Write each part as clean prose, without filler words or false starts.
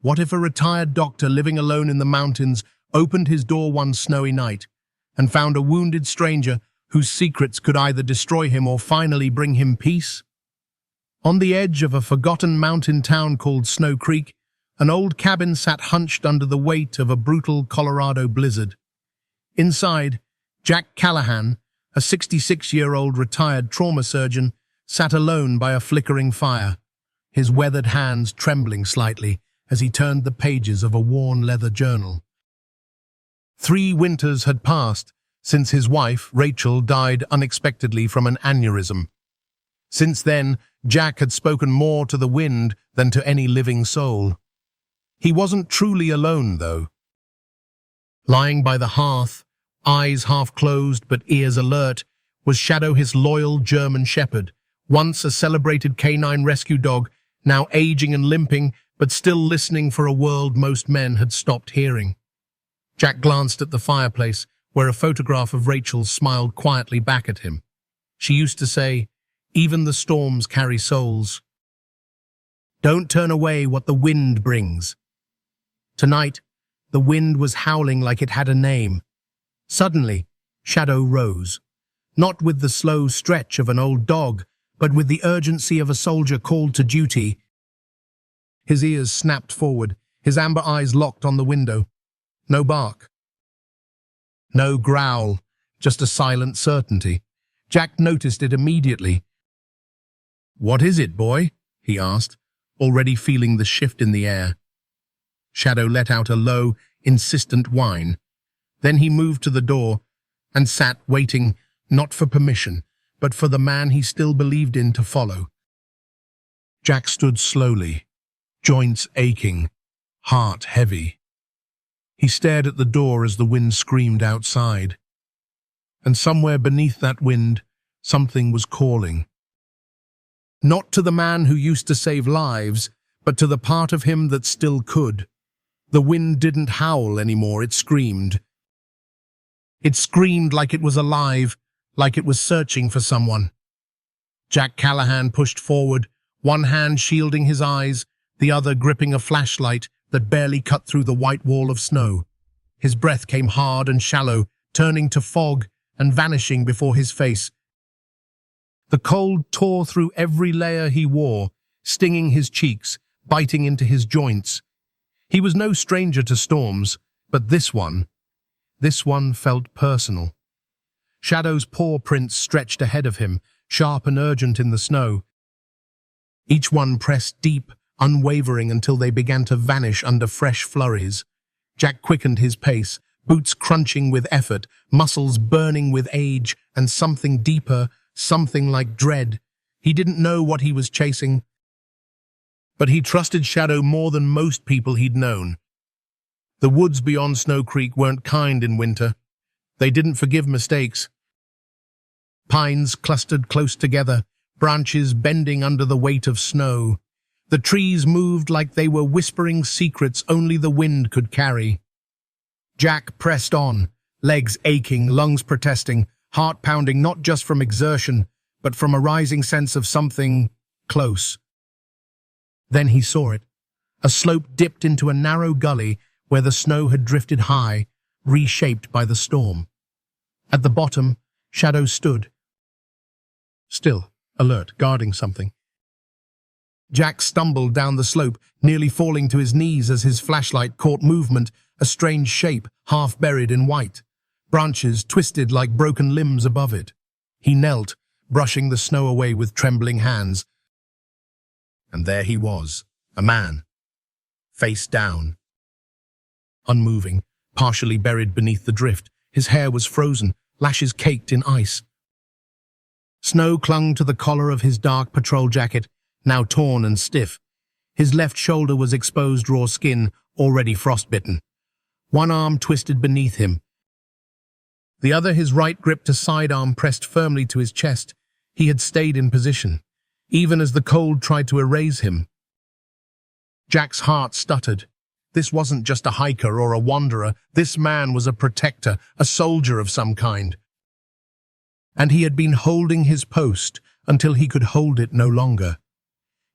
What if a retired doctor living alone in the mountains opened his door one snowy night and found a wounded stranger whose secrets could either destroy him or finally bring him peace? On the edge of a forgotten mountain town called Snow Creek, an old cabin sat hunched under the weight of a brutal Colorado blizzard. Inside, Jack Callahan, a 66-year-old retired trauma surgeon, sat alone by a flickering fire, his weathered hands trembling slightly as he turned the pages of a worn leather journal. 3 winters had passed since his wife, Rachel, died unexpectedly from an aneurysm. Since then, Jack had spoken more to the wind than to any living soul. He wasn't truly alone, though. Lying by the hearth, eyes half closed but ears alert, was Shadow, his loyal German shepherd, once a celebrated canine rescue dog, now aging and limping, but still listening for a world most men had stopped hearing. Jack glanced at the fireplace, where a photograph of Rachel smiled quietly back at him. She used to say, "Even the storms carry souls. Don't turn away what the wind brings." Tonight, the wind was howling like it had a name. Suddenly, Shadow rose, not with the slow stretch of an old dog, but with the urgency of a soldier called to duty. His ears snapped forward, his amber eyes locked on the window. No bark. No growl, just a silent certainty. Jack noticed it immediately. "What is it, boy?" he asked, already feeling the shift in the air. Shadow let out a low, insistent whine. Then he moved to the door and sat waiting, not for permission, but for the man he still believed in to follow. Jack stood slowly, joints aching, heart heavy. He stared at the door as the wind screamed outside. And somewhere beneath that wind, something was calling. Not to the man who used to save lives, but to the part of him that still could. The wind didn't howl anymore, it screamed. It screamed like it was alive, like it was searching for someone. Jack Callahan pushed forward, one hand shielding his eyes, the other gripping a flashlight that barely cut through the white wall of snow. His breath came hard and shallow, turning to fog and vanishing before his face. The cold tore through every layer he wore, stinging his cheeks, biting into his joints. He was no stranger to storms, but this one felt personal. Shadow's paw prints stretched ahead of him, sharp and urgent in the snow. Each one pressed deep, unwavering until they began to vanish under fresh flurries. Jack quickened his pace, boots crunching with effort, muscles burning with age, and something deeper, something like dread. He didn't know what he was chasing, but he trusted Shadow more than most people he'd known. The woods beyond Snow Creek weren't kind in winter. They didn't forgive mistakes. Pines clustered close together, branches bending under the weight of snow. The trees moved like they were whispering secrets only the wind could carry. Jack pressed on, legs aching, lungs protesting, heart pounding not just from exertion, but from a rising sense of something close. Then he saw it. A slope dipped into a narrow gully where the snow had drifted high, reshaped by the storm. At the bottom, Shadow stood, still, alert, guarding something. Jack stumbled down the slope, nearly falling to his knees as his flashlight caught movement, a strange shape, half buried in white. Branches twisted like broken limbs above it. He knelt, brushing the snow away with trembling hands. And there he was, a man, face down. Unmoving, partially buried beneath the drift, his hair was frozen, lashes caked in ice. Snow clung to the collar of his dark patrol jacket, now torn and stiff. His left shoulder was exposed raw skin, already frostbitten. One arm twisted beneath him. The other, his right gripped a sidearm pressed firmly to his chest. He had stayed in position, even as the cold tried to erase him. Jack's heart stuttered. This wasn't just a hiker or a wanderer. This man was a protector, a soldier of some kind. And he had been holding his post until he could hold it no longer.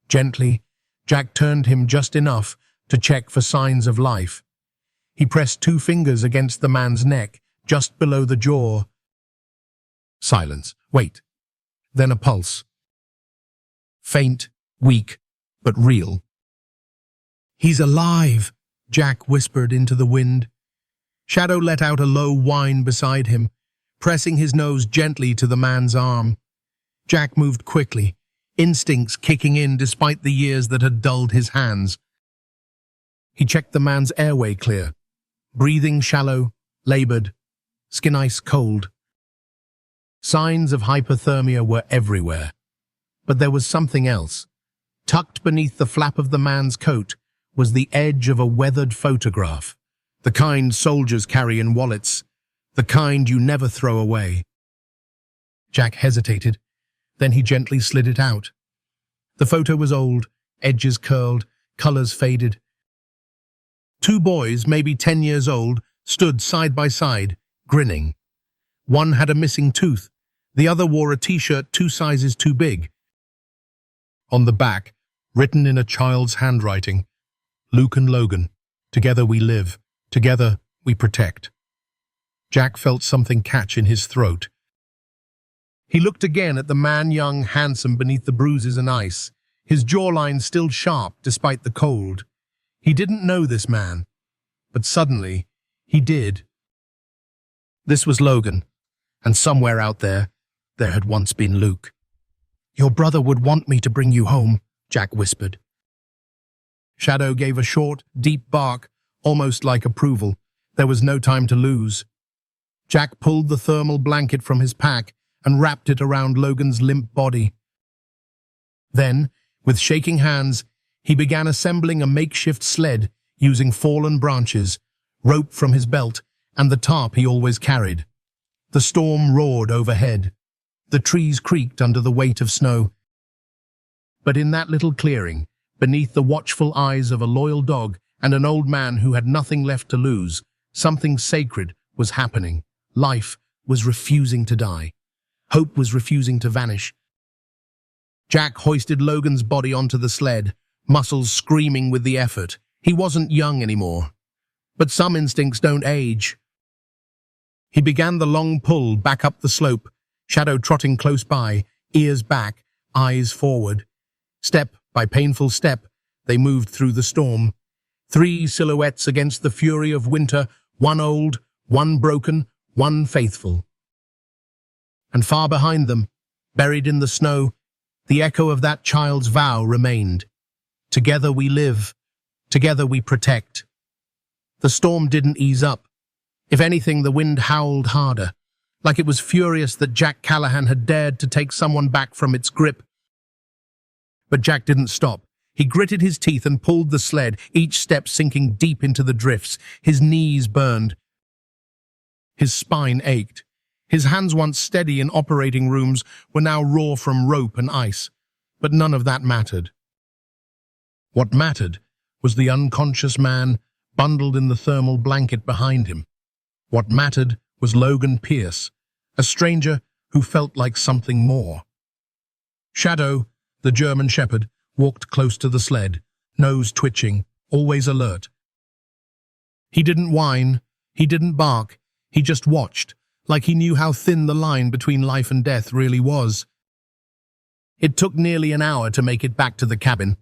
Gently, Jack turned him just enough to check for signs of life. He pressed 2 fingers against the man's neck, just below the jaw. Silence. Wait. Then a pulse. Faint, weak, but real. "He's alive," Jack whispered into the wind. Shadow let out a low whine beside him, pressing his nose gently to the man's arm. Jack moved quickly, instincts kicking in despite the years that had dulled his hands. He checked the man's airway clear, breathing shallow, labored, skin ice cold. Signs of hypothermia were everywhere. But there was something else. Tucked beneath the flap of the man's coat was the edge of a weathered photograph, the kind soldiers carry in wallets, the kind you never throw away. Jack hesitated, then he gently slid it out. The photo was old, edges curled, colors faded. 2 boys, maybe 10 years old, stood side by side, grinning. One had a missing tooth, the other wore a t-shirt 2 sizes too big. On the back, written in a child's handwriting, "Luke and Logan, together we live, together we protect." Jack felt something catch in his throat. He looked again at the man, young, handsome beneath the bruises and ice, his jawline still sharp despite the cold. He didn't know this man, but suddenly he did. This was Logan, and somewhere out there had once been Luke. "Your brother would want me to bring you home," Jack whispered. Shadow gave a short, deep bark, almost like approval. There was no time to lose. Jack pulled the thermal blanket from his pack and wrapped it around Logan's limp body. Then, with shaking hands, he began assembling a makeshift sled using fallen branches, rope from his belt, and the tarp he always carried. The storm roared overhead. The trees creaked under the weight of snow. But in that little clearing, beneath the watchful eyes of a loyal dog and an old man who had nothing left to lose, something sacred was happening. Life was refusing to die. Hope was refusing to vanish. Jack hoisted Logan's body onto the sled, muscles screaming with the effort. He wasn't young anymore. But some instincts don't age. He began the long pull back up the slope, Shadow trotting close by, ears back, eyes forward. Step by painful step, they moved through the storm. 3 silhouettes against the fury of winter, one old, one broken, one faithful. And far behind them, buried in the snow, the echo of that child's vow remained. Together we live, together we protect. The storm didn't ease up. If anything, the wind howled harder, like it was furious that Jack Callahan had dared to take someone back from its grip. But Jack didn't stop. He gritted his teeth and pulled the sled, each step sinking deep into the drifts. His knees burned. His spine ached. His hands, once steady in operating rooms, were now raw from rope and ice. But none of that mattered. What mattered was the unconscious man bundled in the thermal blanket behind him. What mattered was Logan Pierce, a stranger who felt like something more. Shadow, the German shepherd, walked close to the sled, nose twitching, always alert. He didn't whine, he didn't bark, he just watched, like he knew how thin the line between life and death really was. It took nearly an hour to make it back to the cabin.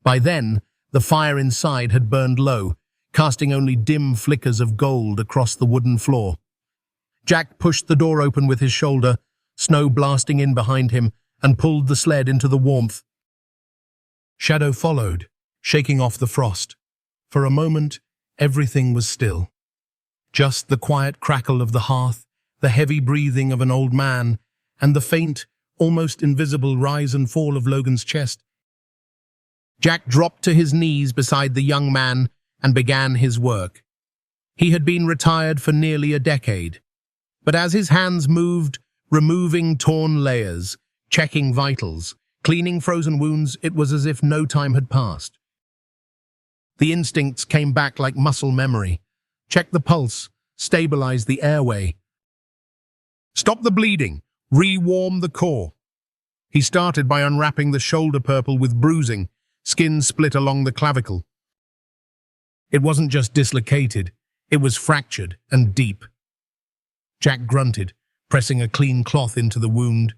By then, the fire inside had burned low, casting only dim flickers of gold across the wooden floor. Jack pushed the door open with his shoulder, snow blasting in behind him, and pulled the sled into the warmth. Shadow followed, shaking off the frost. For a moment, everything was still. Just the quiet crackle of the hearth, the heavy breathing of an old man, and the faint, almost invisible rise and fall of Logan's chest. Jack dropped to his knees beside the young man and began his work. He had been retired for nearly a decade. But as his hands moved, removing torn layers, checking vitals, cleaning frozen wounds, it was as if no time had passed. The instincts came back like muscle memory. Check the pulse, stabilize the airway. Stop the bleeding, re-warm the core. He started by unwrapping the shoulder purple with bruising, skin split along the clavicle. It wasn't just dislocated, it was fractured and deep. Jack grunted, pressing a clean cloth into the wound.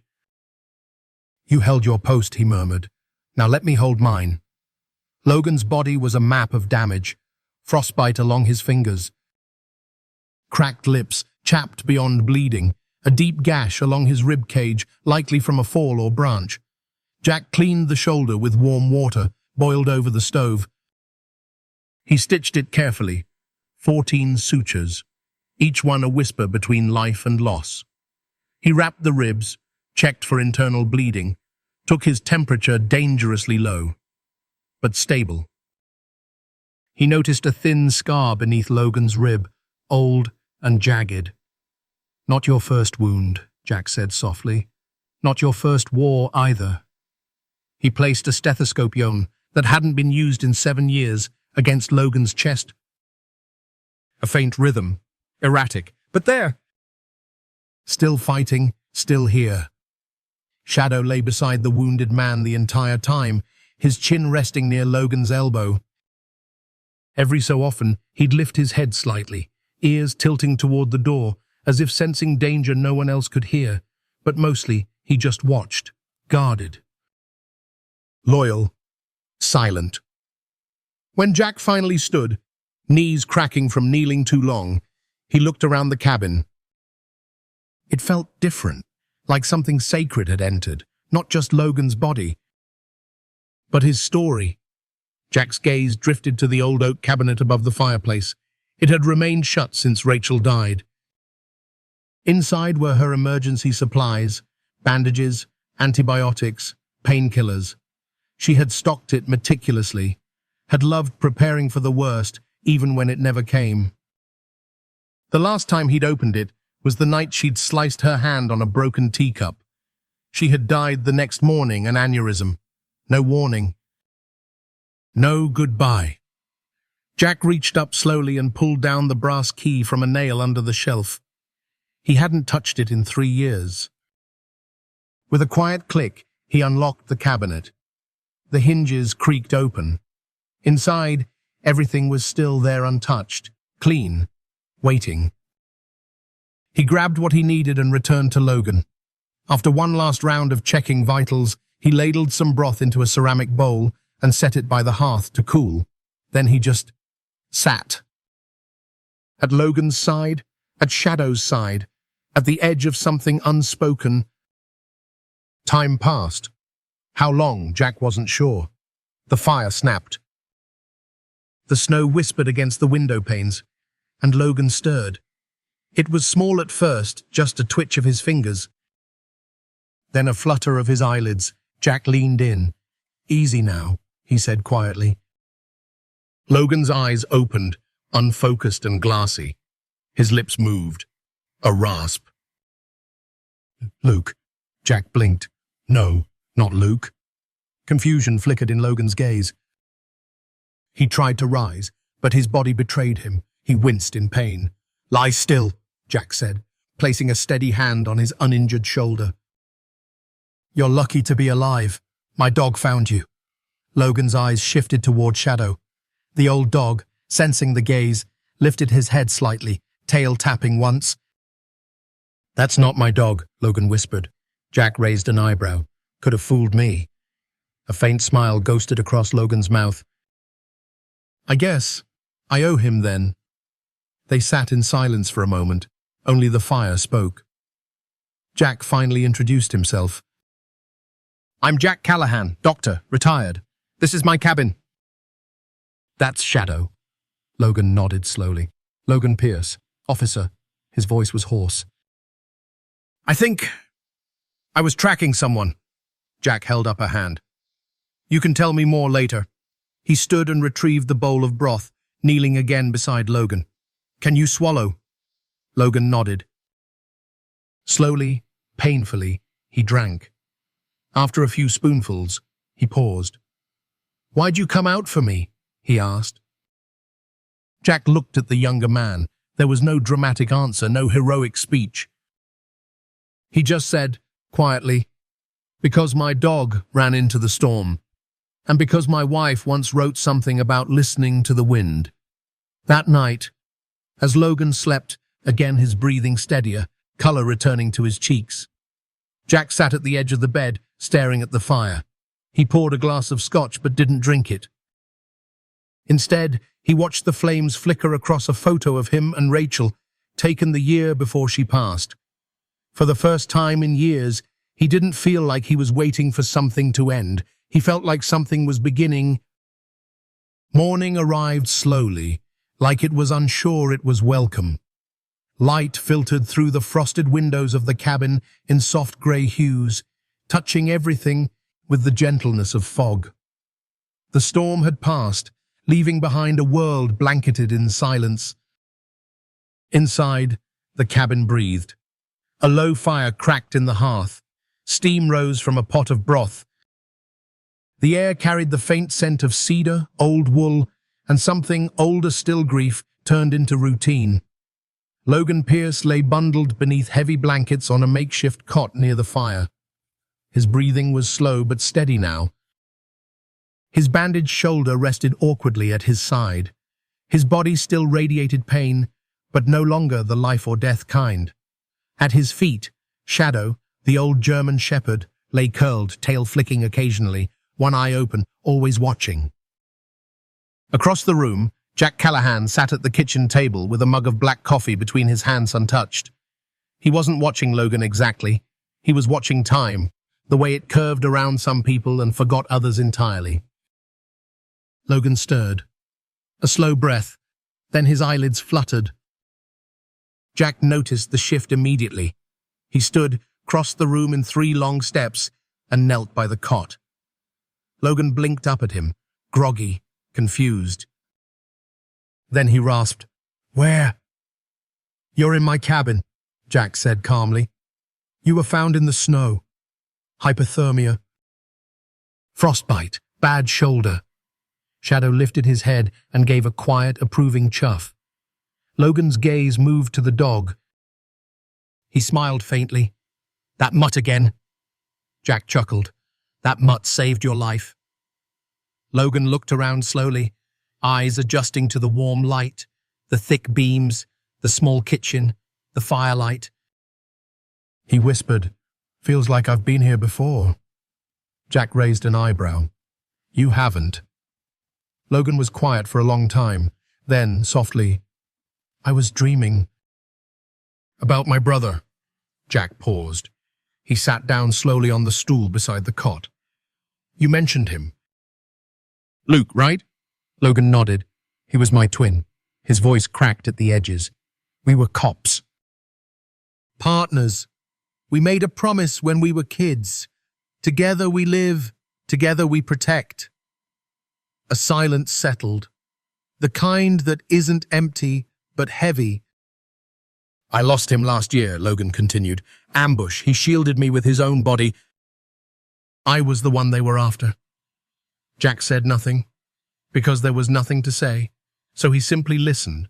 "You held your post," he murmured. "Now let me hold mine." Logan's body was a map of damage, frostbite along his fingers, cracked lips, chapped beyond bleeding, a deep gash along his rib cage, likely from a fall or branch. Jack cleaned the shoulder with warm water, boiled over the stove. He stitched it carefully, 14 sutures, each one a whisper between life and loss. He wrapped the ribs, checked for internal bleeding, took his temperature dangerously low, but stable. He noticed a thin scar beneath Logan's rib, old and jagged. "Not your first wound," Jack said softly. "Not your first war either." He placed a stethoscope yone that hadn't been used in 7 years against Logan's chest. A faint rhythm, erratic, but there. Still fighting, still here. Shadow lay beside the wounded man the entire time, his chin resting near Logan's elbow. Every so often, he'd lift his head slightly, ears tilting toward the door, as if sensing danger no one else could hear, but mostly he just watched, guarded. Loyal, silent. When Jack finally stood, knees cracking from kneeling too long, he looked around the cabin. It felt different, like something sacred had entered, not just Logan's body, but his story. Jack's gaze drifted to the old oak cabinet above the fireplace. It had remained shut since Rachel died. Inside were her emergency supplies, bandages, antibiotics, painkillers. She had stocked it meticulously, had loved preparing for the worst, even when it never came. The last time he'd opened it was the night she'd sliced her hand on a broken teacup. She had died the next morning, an aneurysm. No warning. No goodbye. Jack reached up slowly and pulled down the brass key from a nail under the shelf. He hadn't touched it in 3 years. With a quiet click, he unlocked the cabinet. The hinges creaked open. Inside, everything was still there untouched, clean, waiting. He grabbed what he needed and returned to Logan. After one last round of checking vitals, he ladled some broth into a ceramic bowl and set it by the hearth to cool. Then he just sat. At Logan's side, at Shadow's side, at the edge of something unspoken. Time passed. How long, Jack wasn't sure. The fire snapped. The snow whispered against the window panes, and Logan stirred. It was small at first, just a twitch of his fingers. Then a flutter of his eyelids. Jack leaned in. "Easy now," he said quietly. Logan's eyes opened, unfocused and glassy. His lips moved. A rasp. "Luke." Jack blinked. "No, not Luke." Confusion flickered in Logan's gaze. He tried to rise, but his body betrayed him. He winced in pain. "Lie still," Jack said, placing a steady hand on his uninjured shoulder. "You're lucky to be alive. My dog found you." Logan's eyes shifted toward Shadow. The old dog, sensing the gaze, lifted his head slightly, tail tapping once. "That's not my dog," Logan whispered. Jack raised an eyebrow. "Could have fooled me." A faint smile ghosted across Logan's mouth. "I guess I owe him then." They sat in silence for a moment. Only the fire spoke. Jack finally introduced himself. "I'm Jack Callahan, doctor, retired. This is my cabin." "That's Shadow." Logan nodded slowly. "Logan Pierce, officer." His voice was hoarse. "I think I was tracking someone." Jack held up a hand. "You can tell me more later." He stood and retrieved the bowl of broth, kneeling again beside Logan. "Can you swallow?" Logan nodded. Slowly, painfully, he drank. After a few spoonfuls, he paused. "Why'd you come out for me?" he asked. Jack looked at the younger man. There was no dramatic answer, no heroic speech. He just said, quietly, "Because my dog ran into the storm, and because my wife once wrote something about listening to the wind." That night, as Logan slept, again his breathing steadier, color returning to his cheeks. Jack sat at the edge of the bed, staring at the fire. He poured a glass of scotch but didn't drink it. Instead, he watched the flames flicker across a photo of him and Rachel, taken the year before she passed. For the first time in years, he didn't feel like he was waiting for something to end. He felt like something was beginning. Morning arrived slowly, like it was unsure it was welcome. Light filtered through the frosted windows of the cabin in soft grey hues, touching everything with the gentleness of fog. The storm had passed, leaving behind a world blanketed in silence. Inside, the cabin breathed. A low fire cracked in the hearth. Steam rose from a pot of broth. The air carried the faint scent of cedar, old wool, and something older still, grief, turned into routine. Logan Pierce lay bundled beneath heavy blankets on a makeshift cot near the fire. His breathing was slow but steady now. His bandaged shoulder rested awkwardly at his side. His body still radiated pain, but no longer the life or death kind. At his feet, Shadow, the old German shepherd, lay curled, tail flicking occasionally, one eye open, always watching. Across the room, Jack Callahan sat at the kitchen table with a mug of black coffee between his hands untouched. He wasn't watching Logan exactly. He was watching time, the way it curved around some people and forgot others entirely. Logan stirred. A slow breath, then his eyelids fluttered. Jack noticed the shift immediately. He stood, crossed the room in 3 long steps, and knelt by the cot. Logan blinked up at him, groggy, confused. Then he rasped, "Where?" "You're in my cabin," Jack said calmly. "You were found in the snow. Hypothermia. Frostbite, bad shoulder." Shadow lifted his head and gave a quiet, approving chuff. Logan's gaze moved to the dog. He smiled faintly. "That mutt again." Jack chuckled. "That mutt saved your life." Logan looked around slowly, eyes adjusting to the warm light, the thick beams, the small kitchen, the firelight. He whispered, "Feels like I've been here before." Jack raised an eyebrow. "You haven't." Logan was quiet for a long time. Then, softly, "I was dreaming." "About my brother." Jack paused. He sat down slowly on the stool beside the cot. "You mentioned him." "Luke, right?" Logan nodded. "He was my twin." His voice cracked at the edges. "We were cops. Partners. We made a promise when we were kids. Together we live, together we protect." A silence settled. The kind that isn't empty, but heavy. "I lost him last year," Logan continued. "Ambush. He shielded me with his own body. I was the one they were after." Jack said nothing, because there was nothing to say, so he simply listened.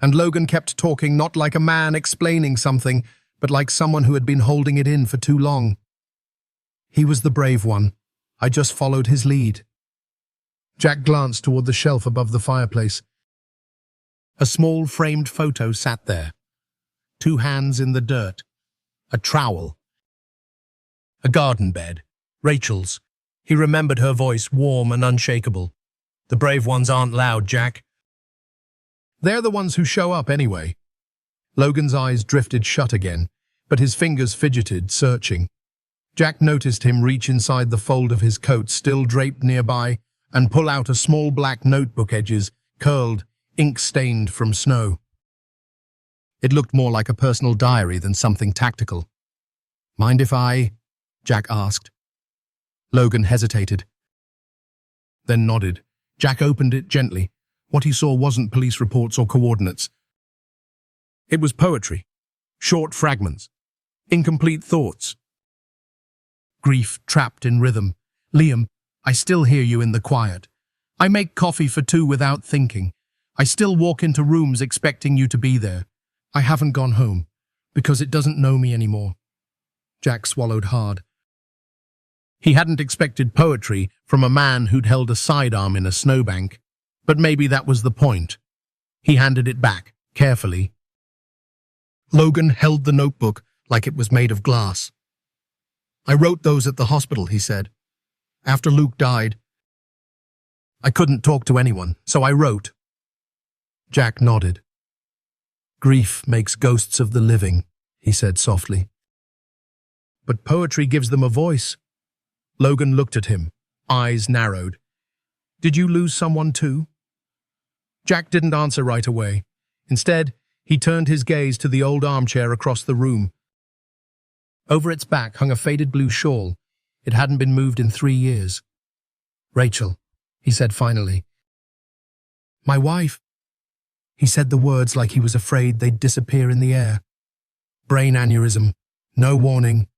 And Logan kept talking, not like a man explaining something, but like someone who had been holding it in for too long. "He was the brave one. I just followed his lead." Jack glanced toward the shelf above the fireplace. A small framed photo sat there. 2 hands in the dirt. A trowel. A garden bed. Rachel's. He remembered her voice, warm and unshakable. "The brave ones aren't loud, Jack." "They're the ones who show up anyway." Logan's eyes drifted shut again, but his fingers fidgeted, searching. Jack noticed him reach inside the fold of his coat, still draped nearby, and pull out a small black notebook, edges curled, ink-stained from snow. It looked more like a personal diary than something tactical. "Mind if I?" Jack asked. Logan hesitated, then nodded. Jack opened it gently. What he saw wasn't police reports or coordinates. It was poetry, short fragments, incomplete thoughts. Grief trapped in rhythm. "Liam, I still hear you in the quiet. I make coffee for 2 without thinking. I still walk into rooms expecting you to be there. I haven't gone home, because it doesn't know me anymore." Jack swallowed hard. He hadn't expected poetry from a man who'd held a sidearm in a snowbank. But maybe that was the point. He handed it back, carefully. Logan held the notebook like it was made of glass. "I wrote those at the hospital," he said. "After Luke died, I couldn't talk to anyone, so I wrote." Jack nodded. "Grief makes ghosts of the living," he said softly. "But poetry gives them a voice." Logan looked at him, eyes narrowed. "Did you lose someone too?" Jack didn't answer right away. Instead, he turned his gaze to the old armchair across the room. Over its back hung a faded blue shawl. It hadn't been moved in 3 years. "Rachel," he said finally. "My wife." He said the words like he was afraid they'd disappear in the air. "Brain aneurysm. No warning."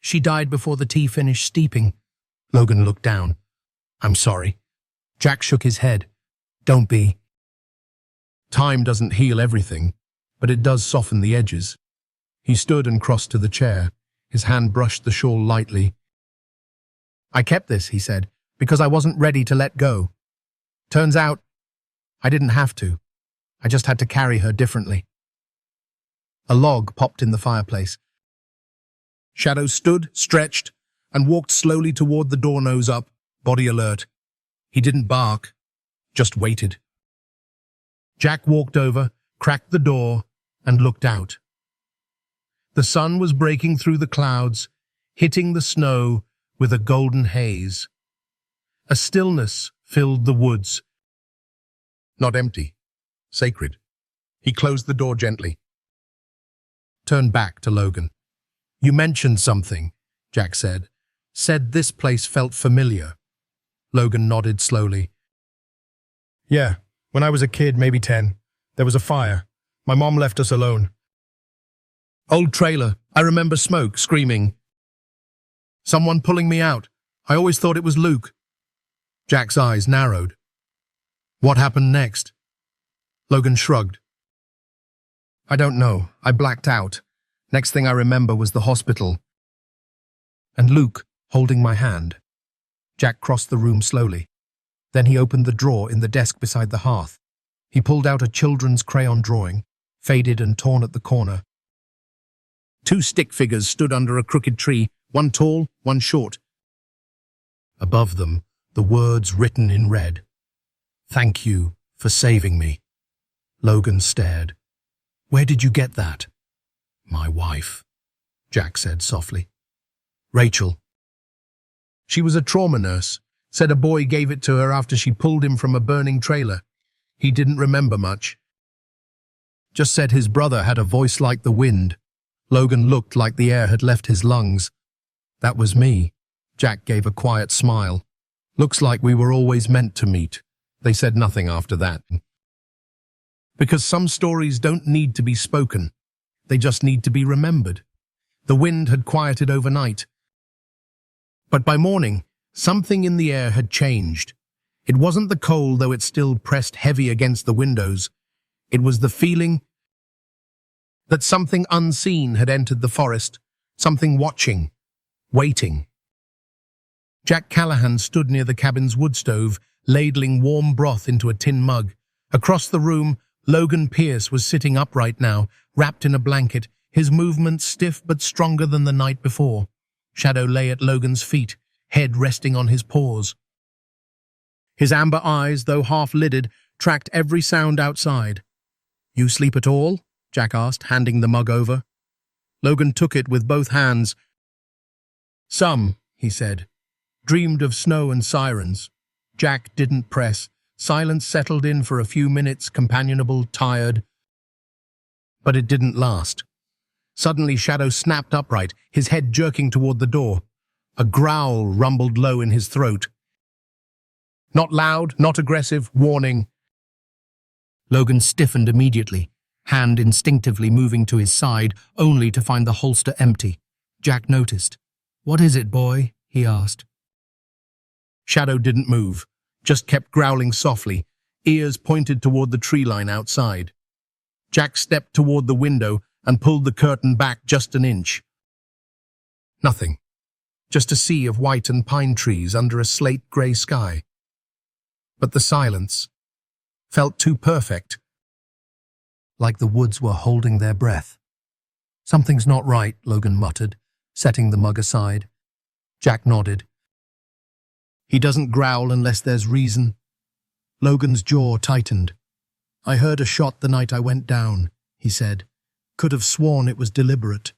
"She died before the tea finished steeping." Logan looked down. "I'm sorry." Jack shook his head. "Don't be." Time doesn't heal everything, but it does soften the edges. He stood and crossed to the chair. His hand brushed the shawl lightly. "I kept this," he said, "because I wasn't ready to let go. Turns out, I didn't have to. I just had to carry her differently." A log popped in the fireplace. Shadow stood, stretched, and walked slowly toward the door, nose up, body alert. He didn't bark, just waited. Jack walked over, cracked the door, and looked out. The sun was breaking through the clouds, hitting the snow with a golden haze. A stillness filled the woods. Not empty, sacred. He closed the door gently. Turned back to Logan. "You mentioned something," Jack said. "Said this place felt familiar." Logan nodded slowly. "Yeah, when I was a kid, maybe 10, there was a fire. My mom left us alone. Old trailer. I remember smoke, screaming. Someone pulling me out. I always thought it was Luke." Jack's eyes narrowed. "What happened next?" Logan shrugged. "I don't know. I blacked out. Next thing I remember was the hospital. And Luke holding my hand." Jack crossed the room slowly. Then he opened the drawer in the desk beside the hearth. He pulled out a children's crayon drawing, faded and torn at the corner. 2 stick figures stood under a crooked tree, one tall, one short. Above them, the words written in red. "Thank you for saving me." Logan stared. "Where did you get that?" "My wife," Jack said softly. "Rachel." "She was a trauma nurse. Said a boy gave it to her after she pulled him from a burning trailer. He didn't remember much. Just said his brother had a voice like the wind." Logan looked like the air had left his lungs. "That was me." Jack gave a quiet smile. "Looks like we were always meant to meet." They said nothing after that. Because some stories don't need to be spoken. They just need to be remembered. The wind had quieted overnight. But by morning, something in the air had changed. It wasn't the cold, though it still pressed heavy against the windows. It was the feeling that something unseen had entered the forest, something watching, waiting. Jack Callahan stood near the cabin's wood stove, ladling warm broth into a tin mug. Across the room, Logan Pierce was sitting upright now, wrapped in a blanket, his movements stiff but stronger than the night before. Shadow lay at Logan's feet, head resting on his paws. His amber eyes, though half-lidded, tracked every sound outside. "You sleep at all?" Jack asked, handing the mug over. Logan took it with both hands. "Some," he said. "Dreamed of snow and sirens." Jack didn't press. Silence settled in for a few minutes, companionable, tired. But it didn't last. Suddenly Shadow snapped upright, his head jerking toward the door. A growl rumbled low in his throat. Not loud, not aggressive, warning. Logan stiffened immediately, hand instinctively moving to his side, only to find the holster empty. Jack noticed. "What is it, boy?" he asked. Shadow didn't move, just kept growling softly, ears pointed toward the tree line outside. Jack stepped toward the window and pulled the curtain back just an inch. Nothing. Just a sea of white and pine trees under a slate-grey sky. But the silence felt too perfect, like the woods were holding their breath. "Something's not right," Logan muttered, setting the mug aside. Jack nodded. "He doesn't growl unless there's reason." Logan's jaw tightened. "I heard a shot the night I went down," he said. "Could have sworn it was deliberate."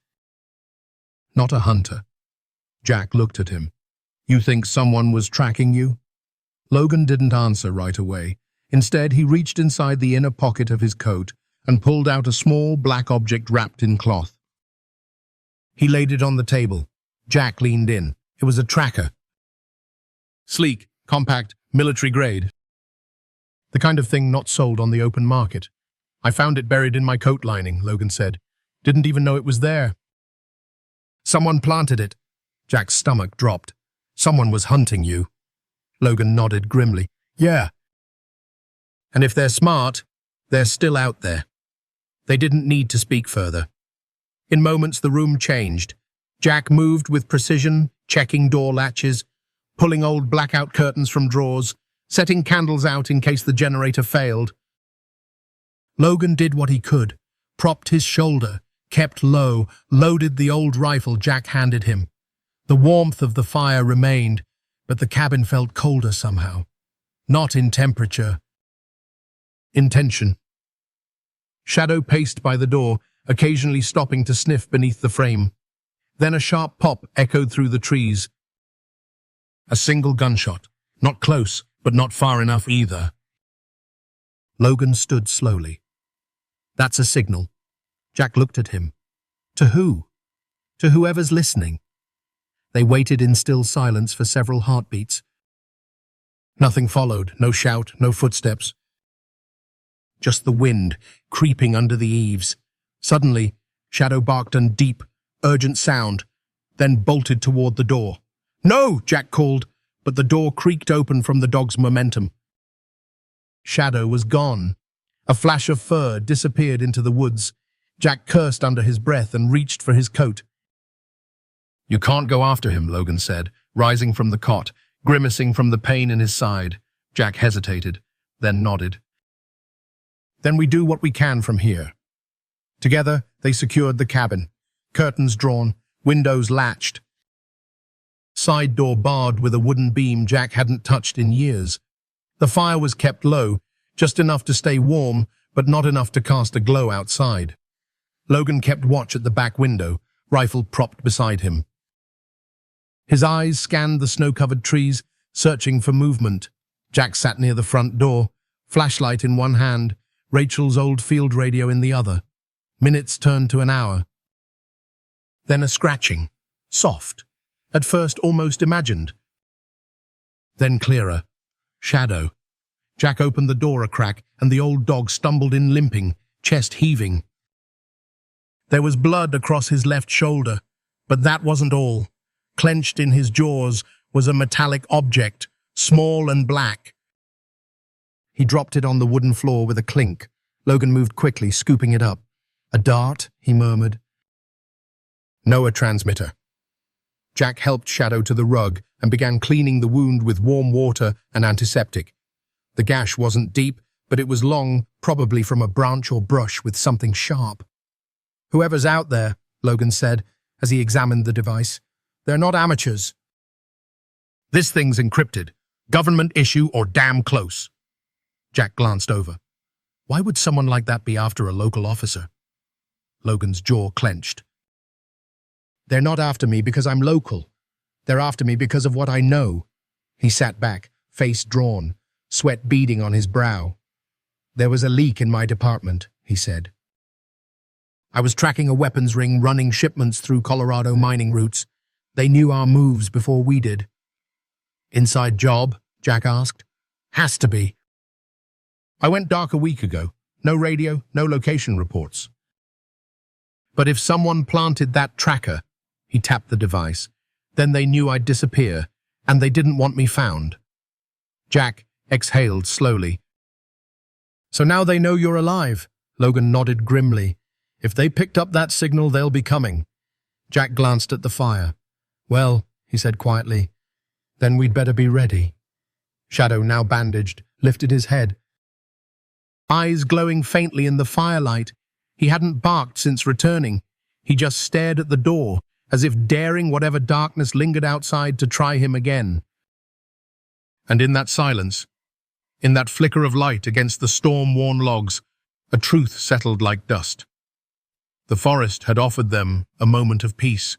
"Not a hunter." Jack looked at him. "You think someone was tracking you?" Logan didn't answer right away. Instead, he reached inside the inner pocket of his coat and pulled out a small black object wrapped in cloth. He laid it on the table. Jack leaned in. It was a tracker. Sleek, compact, military grade. The kind of thing not sold on the open market. "I found it buried in my coat lining," Logan said. "Didn't even know it was there." "Someone planted it." Jack's stomach dropped. "Someone was hunting you." Logan nodded grimly. "Yeah. And if they're smart, they're still out there." They didn't need to speak further. In moments, the room changed. Jack moved with precision, checking door latches, pulling old blackout curtains from drawers, setting candles out in case the generator failed. Logan did what he could, propped his shoulder, kept low, loaded the old rifle Jack handed him. The warmth of the fire remained, but the cabin felt colder somehow. Not in temperature, in tension. Shadow paced by the door, occasionally stopping to sniff beneath the frame. Then a sharp pop echoed through the trees. A single gunshot. Not close, but not far enough either. Logan stood slowly. "That's a signal." Jack looked at him. To who? To whoever's listening. They waited in still silence for several heartbeats. Nothing followed, no shout, no footsteps. Just the wind, creeping under the eaves. Suddenly, Shadow barked a deep, urgent sound, then bolted toward the door. "No!" Jack called, but the door creaked open from the dog's momentum. Shadow was gone. A flash of fur disappeared into the woods. Jack cursed under his breath and reached for his coat. "You can't go after him," Logan said, rising from the cot, grimacing from the pain in his side. Jack hesitated, then nodded. "Then we do what we can from here." Together, they secured the cabin. Curtains drawn, windows latched. Side door barred with a wooden beam Jack hadn't touched in years. The fire was kept low, just enough to stay warm, but not enough to cast a glow outside. Logan kept watch at the back window, rifle propped beside him. His eyes scanned the snow-covered trees, searching for movement. Jack sat near the front door, flashlight in one hand, Rachel's old field radio in the other. Minutes turned to an hour. Then a scratching, soft, at first almost imagined. Then clearer. Shadow. Jack opened the door a crack, and the old dog stumbled in limping, chest heaving. There was blood across his left shoulder, but that wasn't all. Clenched in his jaws was a metallic object, small and black. He dropped it on the wooden floor with a clink. Logan moved quickly, scooping it up. "A dart," he murmured. "No, a transmitter." Jack helped Shadow to the rug and began cleaning the wound with warm water and antiseptic. The gash wasn't deep, but it was long, probably from a branch or brush with something sharp. "Whoever's out there," Logan said as he examined the device, "they're not amateurs. This thing's encrypted. Government issue or damn close." Jack glanced over. Why would someone like that be after a local officer? Logan's jaw clenched. "They're not after me because I'm local. They're after me because of what I know." He sat back, face drawn, sweat beading on his brow. "There was a leak in my department," he said. "I was tracking a weapons ring running shipments through Colorado mining routes. They knew our moves before we did." "Inside job?" Jack asked. "Has to be." "I went dark a week ago. No radio, no location reports." "But if someone planted that tracker," he tapped the device, "then they knew I'd disappear, and they didn't want me found." Jack exhaled slowly. "So now they know you're alive?" Logan nodded grimly. "If they picked up that signal, they'll be coming." Jack glanced at the fire. "Well," he said quietly, "then we'd better be ready." Shadow, now bandaged, lifted his head. Eyes glowing faintly in the firelight. He hadn't barked since returning. He just stared at the door, as if daring whatever darkness lingered outside to try him again. And in that silence, in that flicker of light against the storm-worn logs, a truth settled like dust. The forest had offered them a moment of peace.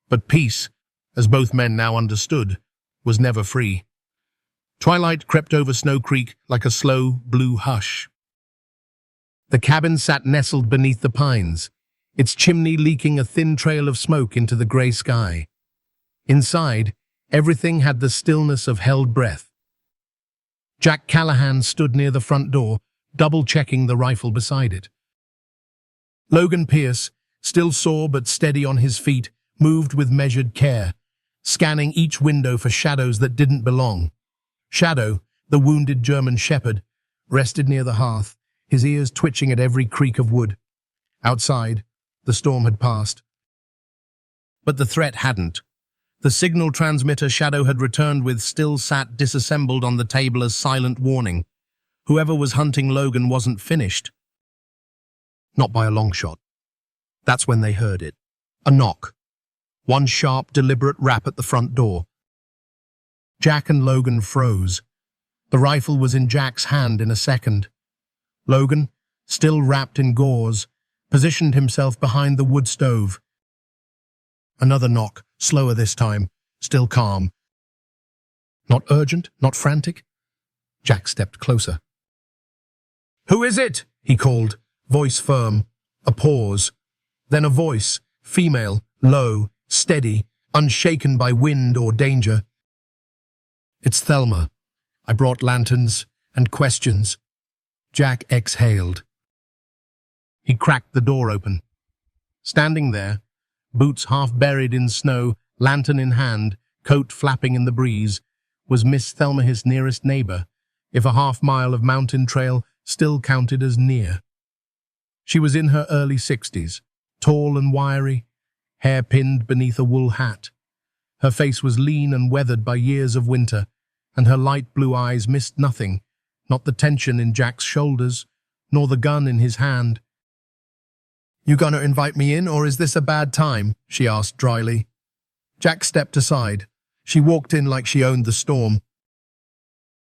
But peace, as both men now understood, was never free. Twilight crept over Snow Creek like a slow, blue hush. The cabin sat nestled beneath the pines, its chimney leaking a thin trail of smoke into the grey sky. Inside, everything had the stillness of held breath. Jack Callahan stood near the front door, double-checking the rifle beside it. Logan Pierce, still sore but steady on his feet, moved with measured care, scanning each window for shadows that didn't belong. Shadow, the wounded German shepherd, rested near the hearth, his ears twitching at every creak of wood. Outside, the storm had passed. But the threat hadn't. The signal transmitter Shadow had returned with still sat disassembled on the table as silent warning. Whoever was hunting Logan wasn't finished. Not by a long shot. That's when they heard it. A knock. One sharp, deliberate rap at the front door. Jack and Logan froze. The rifle was in Jack's hand in a second. Logan, still wrapped in gauze, positioned himself behind the wood stove. Another knock, slower this time, still calm. Not urgent, not frantic. Jack stepped closer. "Who is it?" he called, voice firm. A pause. Then a voice, female, low, steady, unshaken by wind or danger. "It's Thelma. I brought lanterns and questions." Jack exhaled. He cracked the door open. Standing there, boots half buried in snow, lantern in hand, coat flapping in the breeze, was Miss Thelma, his nearest neighbor, if a half-mile of mountain trail still counted as near. She was in her early 60s, tall and wiry, hair pinned beneath a wool hat. Her face was lean and weathered by years of winter, and her light blue eyes missed nothing, not the tension in Jack's shoulders, nor the gun in his hand. "You gonna invite me in, or is this a bad time?" she asked dryly. Jack stepped aside. She walked in like she owned the storm.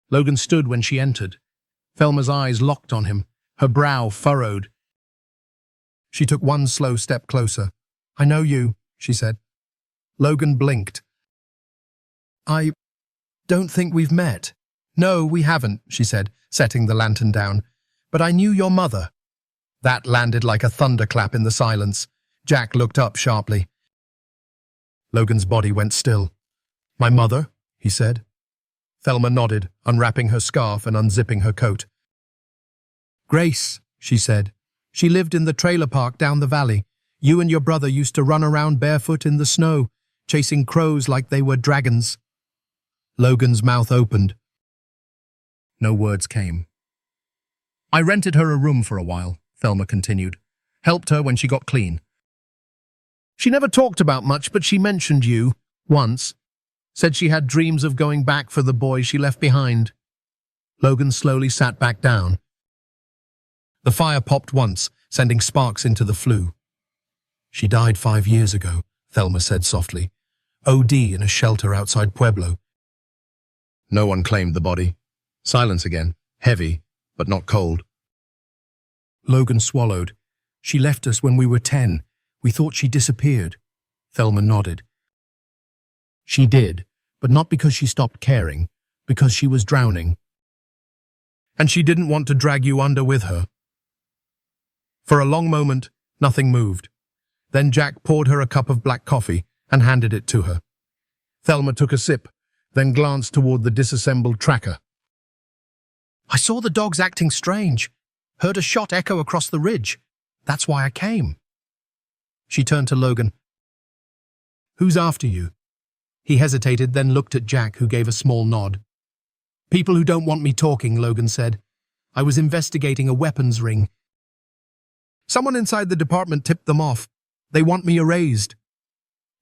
Logan stood when she entered. Thelma's eyes locked on him, her brow furrowed. She took one slow step closer. "I know you," she said. Logan blinked. "I don't think we've met." "No, we haven't," she said, setting the lantern down. "But I knew your mother." That landed like a thunderclap in the silence. Jack looked up sharply. Logan's body went still. "My mother?" he said. Thelma nodded, unwrapping her scarf and unzipping her coat. "Grace," she said. "She lived in the trailer park down the valley. You and your brother used to run around barefoot in the snow, chasing crows like they were dragons." Logan's mouth opened. No words came. "I rented her a room for a while," Thelma continued. "Helped her when she got clean. She never talked about much, but she mentioned you, once. Said she had dreams of going back for the boy she left behind." Logan slowly sat back down. The fire popped once, sending sparks into the flue. "She died 5 years ago," Thelma said softly. "OD in a shelter outside Pueblo." No one claimed the body. Silence again, heavy, but not cold. Logan swallowed. "She left us when we were 10. We thought she disappeared." Thelma nodded. "She did, but not because she stopped caring, because she was drowning. And she didn't want to drag you under with her." For a long moment, nothing moved. Then Jack poured her a cup of black coffee and handed it to her. Thelma took a sip, then glanced toward the disassembled tracker. "I saw the dogs acting strange. Heard a shot echo across the ridge. That's why I came." She turned to Logan. "Who's after you?" He hesitated, then looked at Jack, who gave a small nod. "People who don't want me talking," Logan said. "I was investigating a weapons ring. Someone inside the department tipped them off. They want me erased."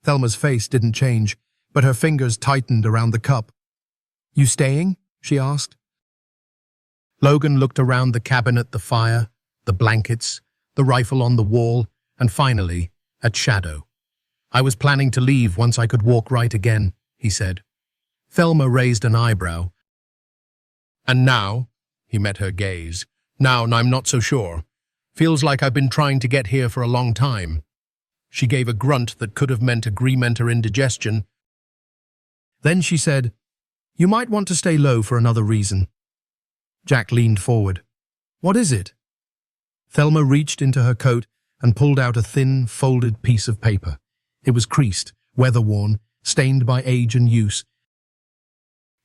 Thelma's face didn't change, but her fingers tightened around the cup. "You staying?" she asked. Logan looked around the cabinet, the fire, the blankets, the rifle on the wall, and finally, at Shadow. "I was planning to leave once I could walk right again," he said. Thelma raised an eyebrow. "And now?" He met her gaze. "Now, I'm not so sure. Feels like I've been trying to get here for a long time." She gave a grunt that could have meant agreement or indigestion. Then she said, "You might want to stay low for another reason." Jack leaned forward. "What is it?" Thelma reached into her coat and pulled out a thin, folded piece of paper. It was creased, weather-worn, stained by age and use.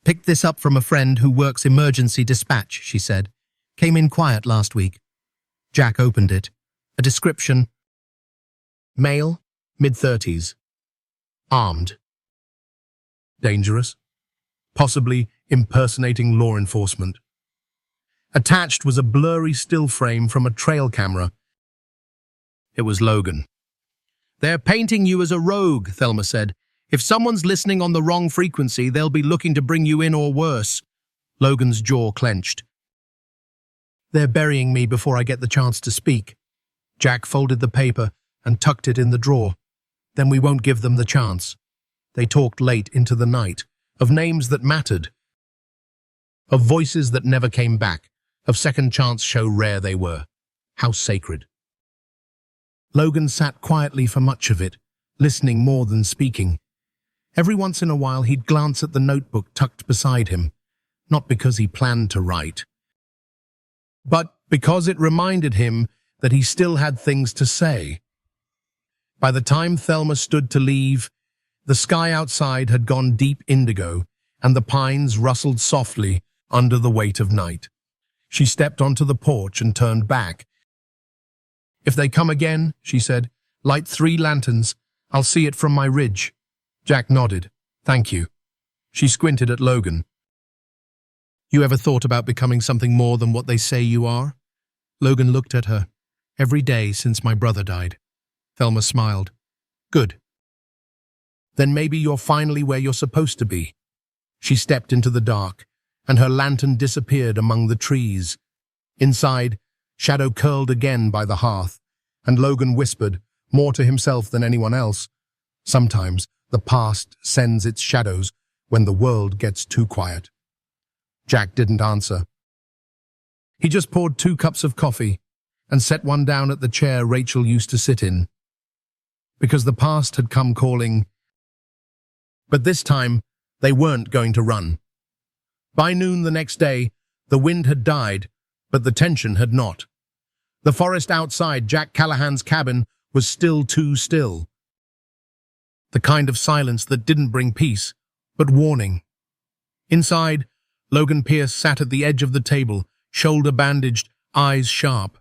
"Picked this up from a friend who works emergency dispatch," she said. "Came in quiet last week." Jack opened it. A description. Male, mid-30s. Armed. Dangerous. Possibly impersonating law enforcement. Attached was a blurry still frame from a trail camera. It was Logan. "They're painting you as a rogue," Thelma said. "If someone's listening on the wrong frequency, they'll be looking to bring you in or worse." Logan's jaw clenched. "They're burying me before I get the chance to speak." Jack folded the paper and tucked it in the drawer. "Then we won't give them the chance." They talked late into the night, of names that mattered, of voices that never came back, of second chance show rare they were. How sacred. Logan sat quietly for much of it, listening more than speaking. Every once in a while he'd glance at the notebook tucked beside him, not because he planned to write, but because it reminded him that he still had things to say. By the time Thelma stood to leave, the sky outside had gone deep indigo, and the pines rustled softly under the weight of night. She stepped onto the porch and turned back. "If they come again," she said, "light 3 lanterns. I'll see it from my ridge." Jack nodded. "Thank you." She squinted at Logan. "You ever thought about becoming something more than what they say you are?" Logan looked at her. "Every day since my brother died." Thelma smiled. "Good. Then maybe you're finally where you're supposed to be." She stepped into the dark, and her lantern disappeared among the trees. Inside, Shadow curled again by the hearth, and Logan whispered, more to himself than anyone else, "Sometimes the past sends its shadows when the world gets too quiet." Jack didn't answer. He just poured 2 cups of coffee and set one down at the chair Rachel used to sit in. Because the past had come calling. But this time, they weren't going to run. By noon the next day, the wind had died, but the tension had not. The forest outside Jack Callahan's cabin was still too still. The kind of silence that didn't bring peace, but warning. Inside, Logan Pierce sat at the edge of the table, shoulder bandaged, eyes sharp.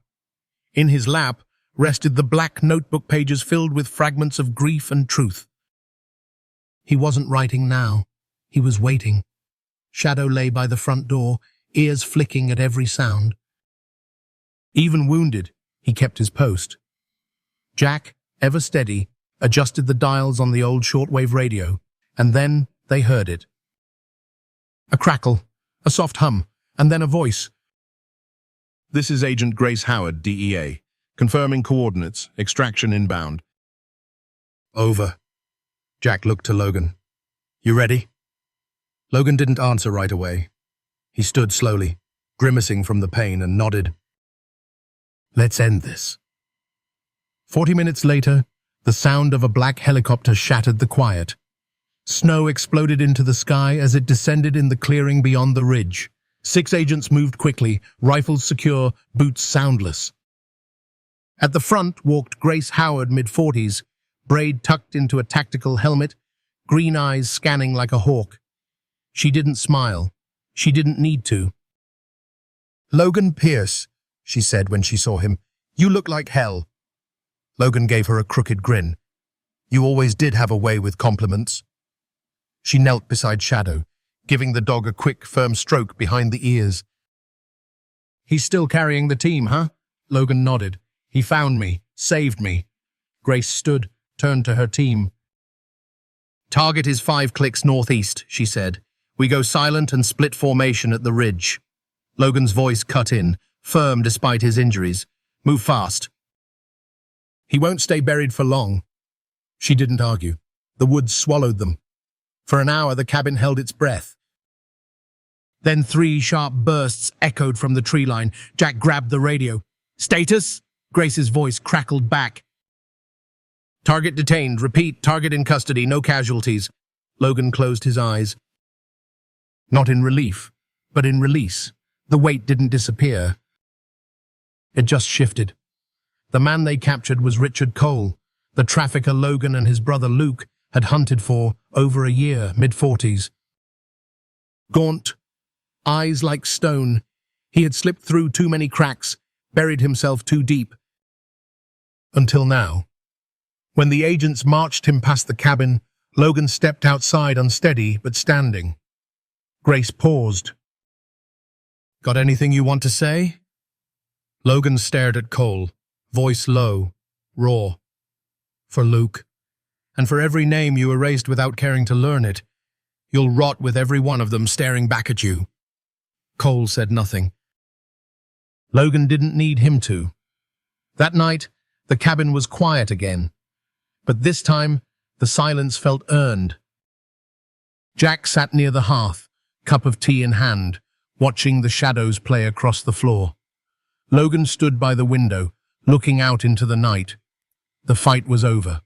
In his lap rested the black notebook pages filled with fragments of grief and truth. He wasn't writing now. He was waiting. Shadow lay by the front door, ears flicking at every sound. Even wounded, he kept his post. Jack, ever steady, adjusted the dials on the old shortwave radio, and then they heard it. A crackle, a soft hum, and then a voice. "This is Agent Grace Howard, DEA. Confirming coordinates. Extraction inbound." "Over." Jack looked to Logan. "You ready?" Logan didn't answer right away. He stood slowly, grimacing from the pain, and nodded. "Let's end this." 40 minutes later, the sound of a black helicopter shattered the quiet. Snow exploded into the sky as it descended in the clearing beyond the ridge. 6 agents moved quickly, rifles secure, boots soundless. At the front walked Grace Howard, mid-40s, braid tucked into a tactical helmet, green eyes scanning like a hawk. She didn't smile. She didn't need to. "Logan Pierce," she said when she saw him. "You look like hell." Logan gave her a crooked grin. "You always did have a way with compliments." She knelt beside Shadow, giving the dog a quick, firm stroke behind the ears. "He's still carrying the team, huh?" Logan nodded. "He found me, saved me." Grace stood, turned to her team. "Target is 5 clicks northeast," she said. "We go silent and split formation at the ridge." Logan's voice cut in, firm despite his injuries. Move fast. He won't stay buried for long. She didn't argue. The woods swallowed them. For an hour, the cabin held its breath. Then 3 sharp bursts echoed from the tree line. Jack grabbed the radio. Status? Grace's voice crackled back. Target detained. Repeat, target in custody. No casualties. Logan closed his eyes. Not in relief, but in release. The weight didn't disappear. It just shifted. The man they captured was Richard Cole, the trafficker Logan and his brother Luke had hunted for over a year, mid-40s. Gaunt, eyes like stone, he had slipped through too many cracks, buried himself too deep. Until now. When the agents marched him past the cabin, Logan stepped outside unsteady but standing. Grace paused. Got anything you want to say? Logan stared at Cole, voice low, raw. For Luke, and for every name you erased without caring to learn it, you'll rot with every one of them staring back at you. Cole said nothing. Logan didn't need him to. That night, the cabin was quiet again, but this time, the silence felt earned. Jack sat near the hearth, cup of tea in hand, watching the shadows play across the floor. Logan stood by the window, looking out into the night. The fight was over.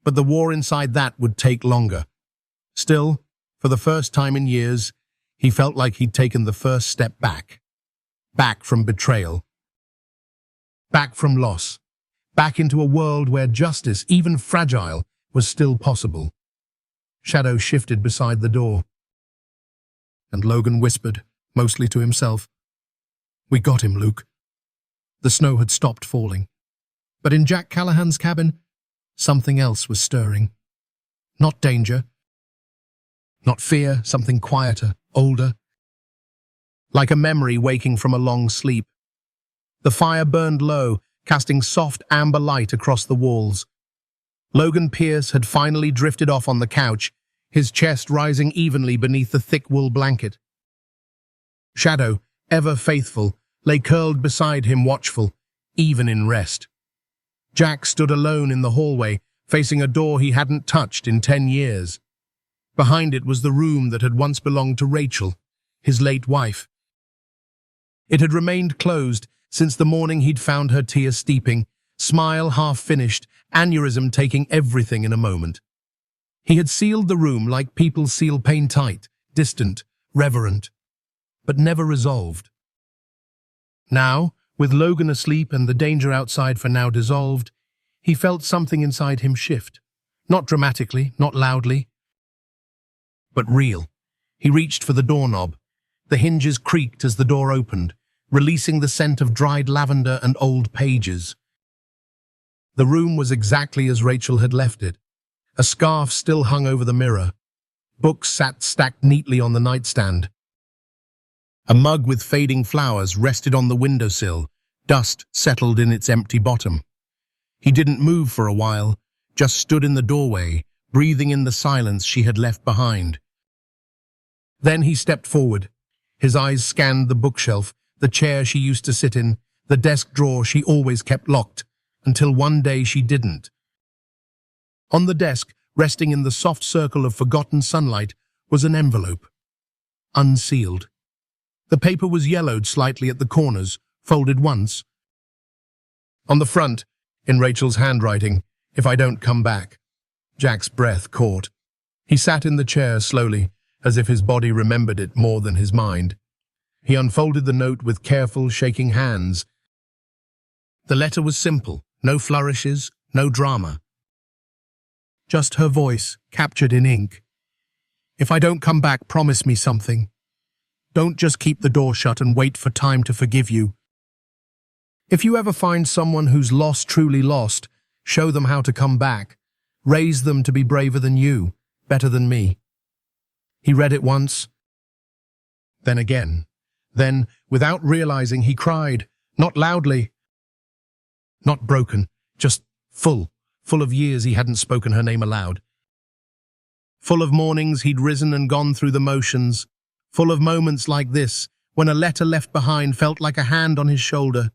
But the war inside that would take longer. Still, for the first time in years, he felt like he'd taken the first step back. Back from betrayal. Back from loss. Back into a world where justice, even fragile, was still possible. Shadow shifted beside the door. And Logan whispered, mostly to himself, "We got him, Luke." The snow had stopped falling. But in Jack Callahan's cabin, something else was stirring. Not danger. Not fear, something quieter, older. Like a memory waking from a long sleep. The fire burned low, casting soft amber light across the walls. Logan Pierce had finally drifted off on the couch, his chest rising evenly beneath the thick wool blanket. Shadow, ever faithful, lay curled beside him watchful, even in rest. Jack stood alone in the hallway, facing a door he hadn't touched in 10 years. Behind it was the room that had once belonged to Rachel, his late wife. It had remained closed since the morning he'd found her tears steeping, smile half-finished, aneurysm taking everything in a moment. He had sealed the room like people seal pain tight, distant, reverent, but never resolved. Now, with Logan asleep and the danger outside for now dissolved, he felt something inside him shift. Not dramatically, not loudly, but real. He reached for the doorknob. The hinges creaked as the door opened, releasing the scent of dried lavender and old pages. The room was exactly as Rachel had left it. A scarf still hung over the mirror. Books sat stacked neatly on the nightstand. A mug with fading flowers rested on the windowsill, dust settled in its empty bottom. He didn't move for a while, just stood in the doorway, breathing in the silence she had left behind. Then he stepped forward. His eyes scanned the bookshelf, the chair she used to sit in, the desk drawer she always kept locked, until one day she didn't. On the desk, resting in the soft circle of forgotten sunlight, was an envelope. Unsealed. The paper was yellowed slightly at the corners, folded once. On the front, in Rachel's handwriting, "If I don't come back." Jack's breath caught. He sat in the chair slowly, as if his body remembered it more than his mind. He unfolded the note with careful, shaking hands. The letter was simple, no flourishes, no drama. Just her voice, captured in ink. "If I don't come back, promise me something. Don't just keep the door shut and wait for time to forgive you. If you ever find someone who's lost, truly lost, show them how to come back. Raise them to be braver than you, better than me." He read it once, then again. Then, without realizing, he cried, not loudly, not broken, just full of years he hadn't spoken her name aloud. Full of mornings he'd risen and gone through the motions, full of moments like this, when a letter left behind felt like a hand on his shoulder.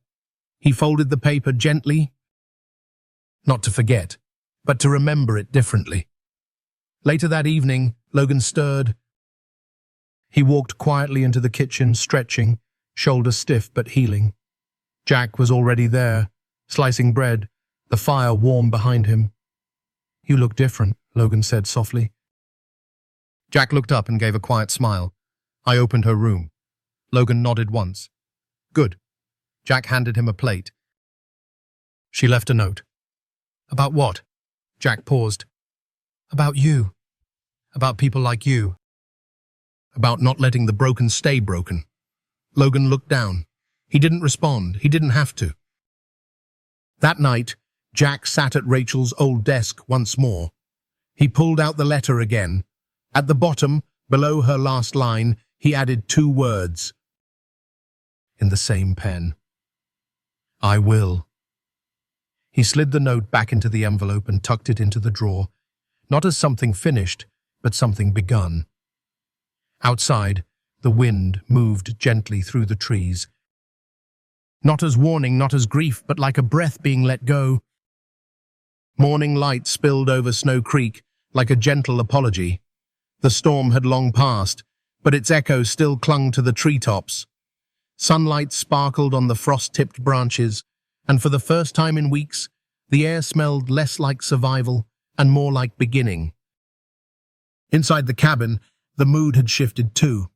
He folded the paper gently, not to forget, but to remember it differently. Later that evening, Logan stirred. He walked quietly into the kitchen, stretching, shoulder stiff but healing. Jack was already there, slicing bread, the fire warm behind him. "You look different," Logan said softly. Jack looked up and gave a quiet smile. "I opened her room." Logan nodded once. "Good." Jack handed him a plate. She left a note. "About what?" Jack paused. "About you. About people like you. About not letting the broken stay broken." Logan looked down. He didn't respond. He didn't have to. That night, Jack sat at Rachel's old desk once more. He pulled out the letter again. At the bottom, below her last line, he added 2 words. In the same pen. "I will." He slid the note back into the envelope and tucked it into the drawer, not as something finished, but something begun. Outside, the wind moved gently through the trees. Not as warning, not as grief, but like a breath being let go. Morning light spilled over Snow Creek like a gentle apology. The storm had long passed, but its echo still clung to the treetops. Sunlight sparkled on the frost-tipped branches, and for the first time in weeks, the air smelled less like survival and more like beginning. Inside the cabin, the mood had shifted too.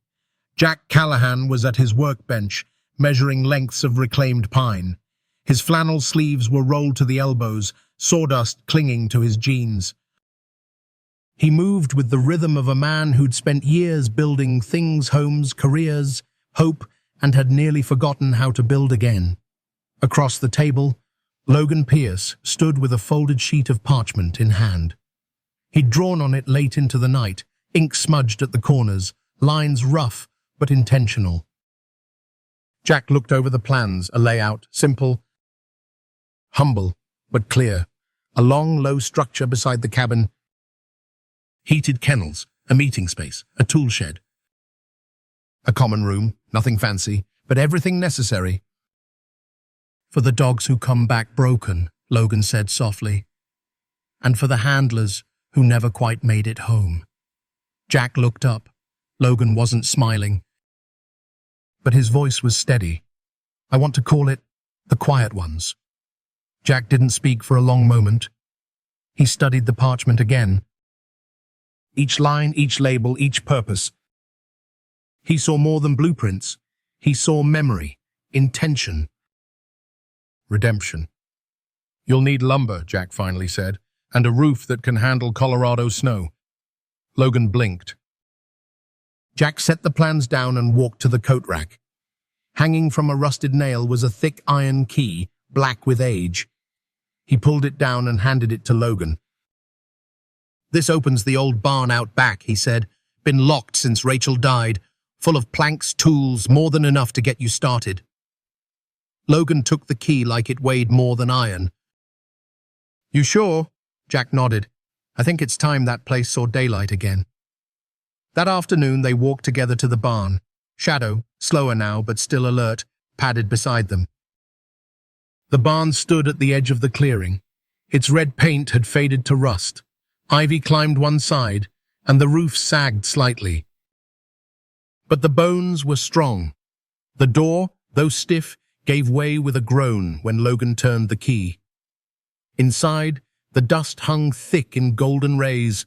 Jack Callahan was at his workbench, measuring lengths of reclaimed pine. His flannel sleeves were rolled to the elbows, sawdust clinging to his jeans. He moved with the rhythm of a man who'd spent years building things, homes, careers, hope, and had nearly forgotten how to build again. Across the table, Logan Pierce stood with a folded sheet of parchment in hand. He'd drawn on it late into the night, ink smudged at the corners, lines rough but intentional. Jack looked over the plans, a layout, simple, humble, but clear. A long, low structure beside the cabin. Heated kennels, a meeting space, a tool shed. A common room, nothing fancy, but everything necessary. "For the dogs who come back broken," Logan said softly. "And for the handlers who never quite made it home." Jack looked up. Logan wasn't smiling, but his voice was steady. "I want to call it the quiet ones." Jack didn't speak for a long moment. He studied the parchment again. Each line, each label, each purpose. He saw more than blueprints. He saw memory, intention, redemption. "You'll need lumber," Jack finally said, "and a roof that can handle Colorado snow." Logan blinked. Jack set the plans down and walked to the coat rack. Hanging from a rusted nail was a thick iron key, black with age. He pulled it down and handed it to Logan. "This opens the old barn out back," he said. "Been locked since Rachel died. Full of planks, tools, more than enough to get you started." Logan took the key like it weighed more than iron. "You sure?" Jack nodded. "I think it's time that place saw daylight again." That afternoon they walked together to the barn. Shadow, slower now but still alert, padded beside them. The barn stood at the edge of the clearing. Its red paint had faded to rust. Ivy climbed one side, and the roof sagged slightly. But the bones were strong. The door, though stiff, gave way with a groan when Logan turned the key. Inside, the dust hung thick in golden rays.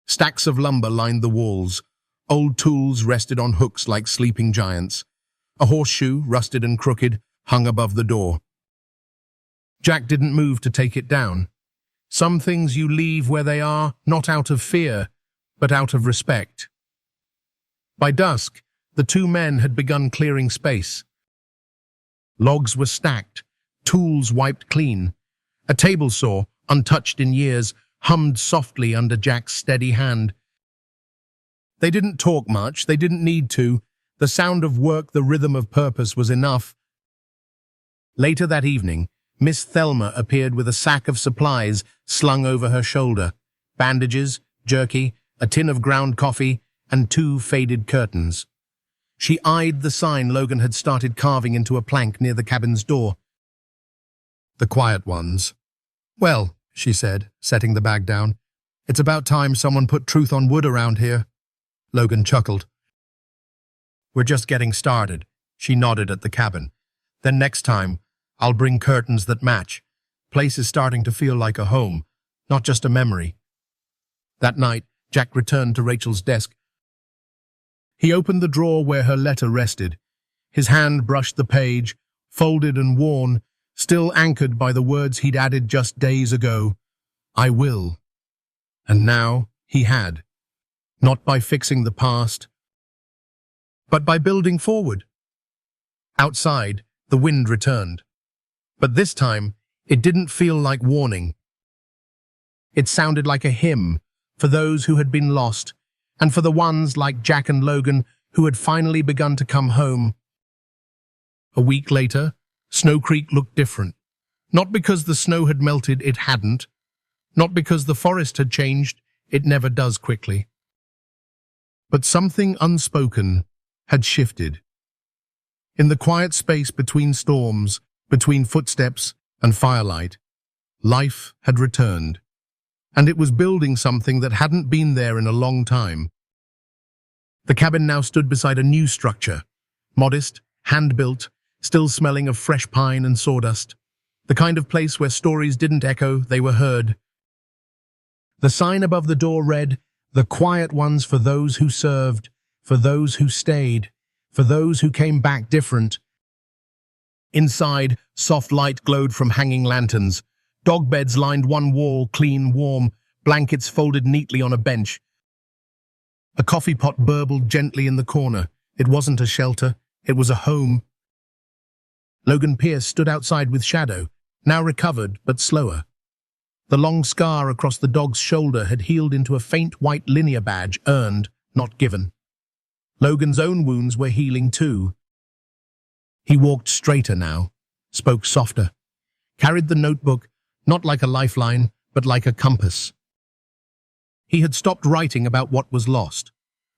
Stacks of lumber lined the walls. Old tools rested on hooks like sleeping giants. A horseshoe, rusted and crooked, hung above the door. Jack didn't move to take it down. Some things you leave where they are, not out of fear, but out of respect. By dusk, the 2 men had begun clearing space. Logs were stacked, tools wiped clean. A table saw, untouched in years, hummed softly under Jack's steady hand. They didn't talk much, they didn't need to. The sound of work, the rhythm of purpose was enough. Later that evening, Miss Thelma appeared with a sack of supplies slung over her shoulder. Bandages, jerky, a tin of ground coffee, and 2 faded curtains. She eyed the sign Logan had started carving into a plank near the cabin's door. The quiet ones. Well, she said, setting the bag down, it's about time someone put truth on wood around here. Logan chuckled. We're just getting started. She nodded at the cabin. Then next time, I'll bring curtains that match. Place is starting to feel like a home, not just a memory. That night, Jack returned to Rachel's desk. He opened the drawer where her letter rested. His hand brushed the page, folded and worn, still anchored by the words he'd added just days ago. I will. And now he had. Not by fixing the past, but by building forward. Outside, the wind returned. But this time, it didn't feel like warning. It sounded like a hymn for those who had been lost, and for the ones like Jack and Logan who had finally begun to come home. A week later, Snow Creek looked different. Not because the snow had melted, it hadn't. Not because the forest had changed, it never does quickly. But something unspoken had shifted. In the quiet space between storms, between footsteps and firelight, life had returned. And it was building something that hadn't been there in a long time. The cabin now stood beside a new structure, modest, hand-built, still smelling of fresh pine and sawdust, the kind of place where stories didn't echo, they were heard. The sign above the door read, "The quiet ones for those who served, for those who stayed, for those who came back different." Inside, soft light glowed from hanging lanterns. Dog beds lined one wall, clean, warm, blankets folded neatly on a bench. A coffee pot burbled gently in the corner. It wasn't a shelter, it was a home. Logan Pierce stood outside with Shadow, now recovered but slower. The long scar across the dog's shoulder had healed into a faint white linear badge, earned, not given. Logan's own wounds were healing too. He walked straighter now, spoke softer, carried the notebook, not like a lifeline, but like a compass. He had stopped writing about what was lost,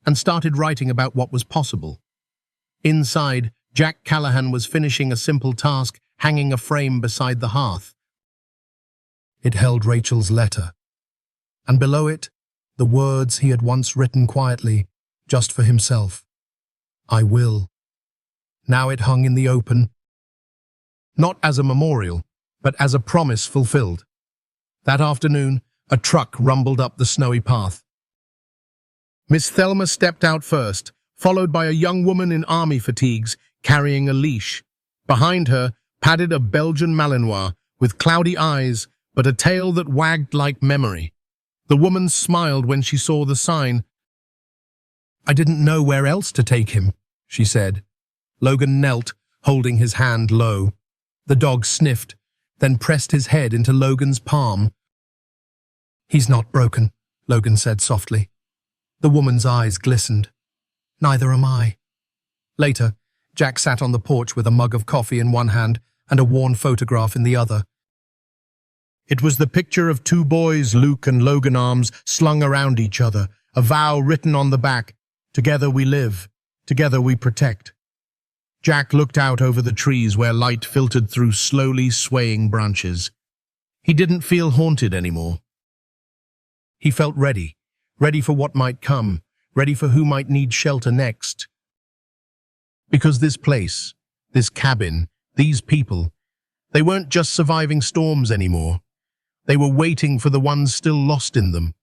and started writing about what was possible. Inside, Jack Callahan was finishing a simple task, hanging a frame beside the hearth. It held Rachel's letter, and below it, the words he had once written quietly, just for himself. I will. Now it hung in the open, not as a memorial, but as a promise fulfilled. That afternoon, a truck rumbled up the snowy path. Miss Thelma stepped out first, followed by a young woman in army fatigues, carrying a leash. Behind her, padded a Belgian Malinois, with cloudy eyes, but a tail that wagged like memory. The woman smiled when she saw the sign. I didn't know where else to take him, she said. Logan knelt, holding his hand low. The dog sniffed, then pressed his head into Logan's palm. He's not broken, Logan said softly. The woman's eyes glistened. Neither am I. Later, Jack sat on the porch with a mug of coffee in one hand and a worn photograph in the other. It was the picture of two boys, Luke and Logan, arms slung around each other, a vow written on the back. Together we live, together we protect. Jack looked out over the trees where light filtered through slowly swaying branches. He didn't feel haunted anymore. He felt ready, ready for what might come, ready for who might need shelter next. Because this place, this cabin, these people, they weren't just surviving storms anymore. They were waiting for the ones still lost in them.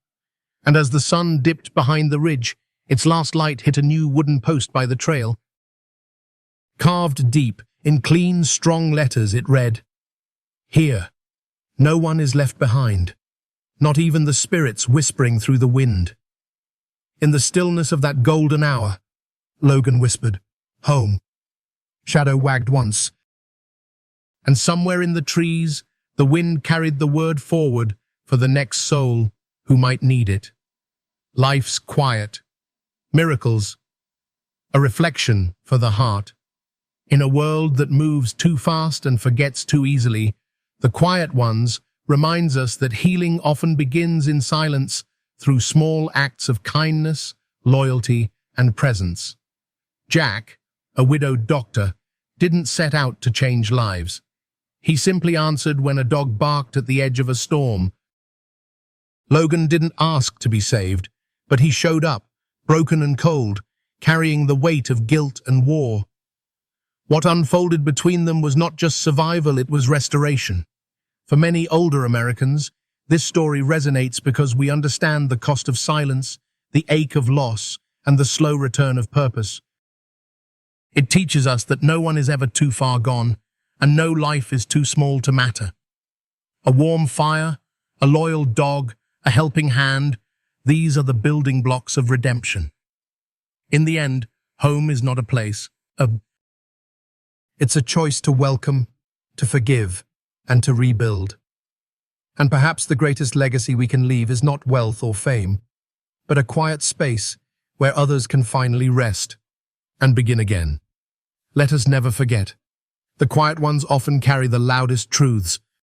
And as the sun dipped behind the ridge, its last light hit a new wooden post by the trail. Carved deep, in clean, strong letters, it read, Here, no one is left behind, not even the spirits whispering through the wind. In the stillness of that golden hour, Logan whispered, Home. Shadow wagged once, and somewhere in the trees, the wind carried the word forward for the next soul who might need it. Life's quiet. Miracles. A reflection for the heart. In a world that moves too fast and forgets too easily, the quiet ones reminds us that healing often begins in silence through small acts of kindness, loyalty, and presence. Jack, a widowed doctor, didn't set out to change lives. He simply answered when a dog barked at the edge of a storm. Logan didn't ask to be saved, but he showed up, broken and cold, carrying the weight of guilt and war. What unfolded between them was not just survival, it was restoration. For many older Americans, this story resonates because we understand the cost of silence, the ache of loss, and the slow return of purpose. It teaches us that no one is ever too far gone, and no life is too small to matter. A warm fire, a loyal dog, a helping hand, these are the building blocks of redemption. In the end, home is not a place. It's a choice to welcome, to forgive, and to rebuild. And perhaps the greatest legacy we can leave is not wealth or fame, but a quiet space where others can finally rest and begin again. Let us never forget. The quiet ones often carry the loudest truths,